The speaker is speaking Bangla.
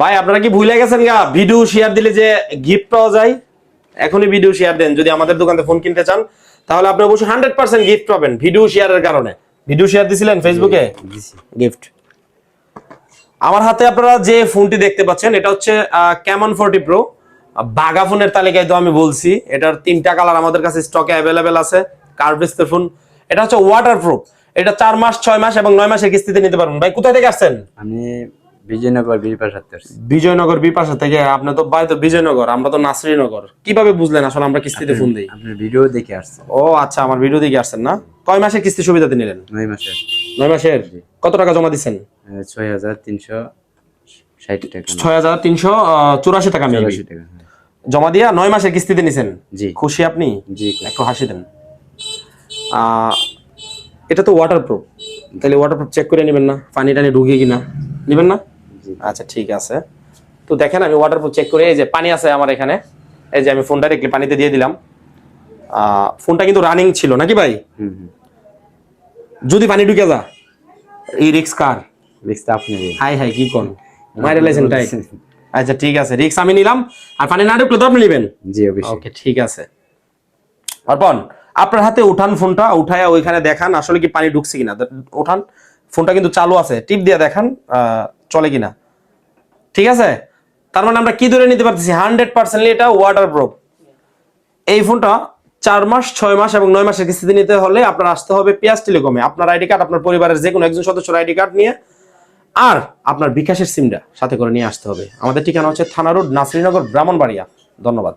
ভাই আপনারা কি ভুলে গেছেন গা ভিডিও শেয়ার দিলে যে গিফট পাওয়া যায়? এখনই ভিডিও শেয়ার দেন যদি আমাদের দোকানে ফোন কিনতে চান, তাহলে আপনি অবশ্যই 100% গিফট পাবেন ভিডিও শেয়ারের কারণে। ভিডিও শেয়ার দিছিলেন ফেসবুকে, গিফট। আমার হাতে আপনারা যে ফোনটি দেখতে পাচ্ছেন এটা হচ্ছে ক্যামন 40 প্রো। বাগা ফোনের তালিকায় তো আমি বলছি, এটার 3টা কালার আমাদের কাছে স্টকে অ্যাভেলেবেল আছে। কার্ভ ডিসপ্লে ফোন, এটা হচ্ছে ওয়াটারপ্রুফ। এটা 4 মাস 6 মাস এবং 9 মাসের কিস্তিতে নিতে পারবেন। ভাই কোথায় থেকে আসছেন? আমি বিজয়নগর বিপাশা থেকে। বিজয়নগর বিপাশা থেকে? আপনি তো বাড়ি তো বিজয়নগর, আমরা তো নাসরিনগর। কিভাবে বুঝলেন আসলে আমরা কিস্তিতে ফোন দেই? আপনার ভিডিও দেখে আসছে। ও আচ্ছা, আমার ভিডিও দেখে আসছেন না? কয় মাসের কিস্তি সুবিধাতে নিলেন? 9 মাসের। 9 মাসের। কত টাকা জমা দিচ্ছেন? 6360 টাকা। 6384 টাকা মেবি 84 টাকা। জমা দিয়া 9 মাসের কিস্তিতে নিছেন। জি। খুশি আপনি? জি। একটু হাসি দেন। এটা তো ওয়াটারপ্রুফ, তাহলে ওয়াটারপ্রুফ চেক করে নেবেন না? পানি টানি ঢুকে কিনা নেবেন না? আচ্ছা ঠিক আছে। তো দেখেন আমি ওয়াটারপ্রুফ চেক করে, এই যে পানি আছে আমার এখানে, এই যে আমি ফোন ডাইরেক্টলি পানিতে দিয়ে দিলাম। ফোনটা কিন্তু রানিং ছিল নাকি ভাই? যদি পানি ঢুকে যা এই রিস্ক কার? রিস্কটা আপনি। হাই হাই কি কোন মাইরে লাইছেন টাইট। আচ্ছা ঠিক আছে, রিস্ক আমি নিলাম, আর পানি না ঢুকলে তো আপনি নেবেন। জি অবশ্যই। ওকে ঠিক আছে। অর্পণ আপনার হাতে উঠান ফোনটা, উঠায়া ওইখানে দেখান আসলে কি পানি ঢুকছে কিনা। উঠান, ফোনটা কিন্তু চালু আছে, টিপ দিয়ে দেখান চলে কিনা। ঠিক আছে, তার মানে আমরা কি ধরে নিতে পারতেছি 100% এটা ওয়াটারপ্রুফ। এই ফোনটা 4 মাস 6 মাস এবং 9 মাসের কিস্তিতে নিতে হলে আপনার আসতে হবে পিয়াস টেলিকমে। আপনার আইডি কার্ড, আপনার পরিবারের যে কোনো একজন সদস্যের আইডি কার্ড নিয়ে, আর আপনার বিকাশের সিমটা সাথে করে নিয়ে আসতে হবে। আমাদের ঠিকানা হচ্ছে থানা রোড, নাসরিনগর, ব্রাহ্মণবাড়িয়া। ধন্যবাদ।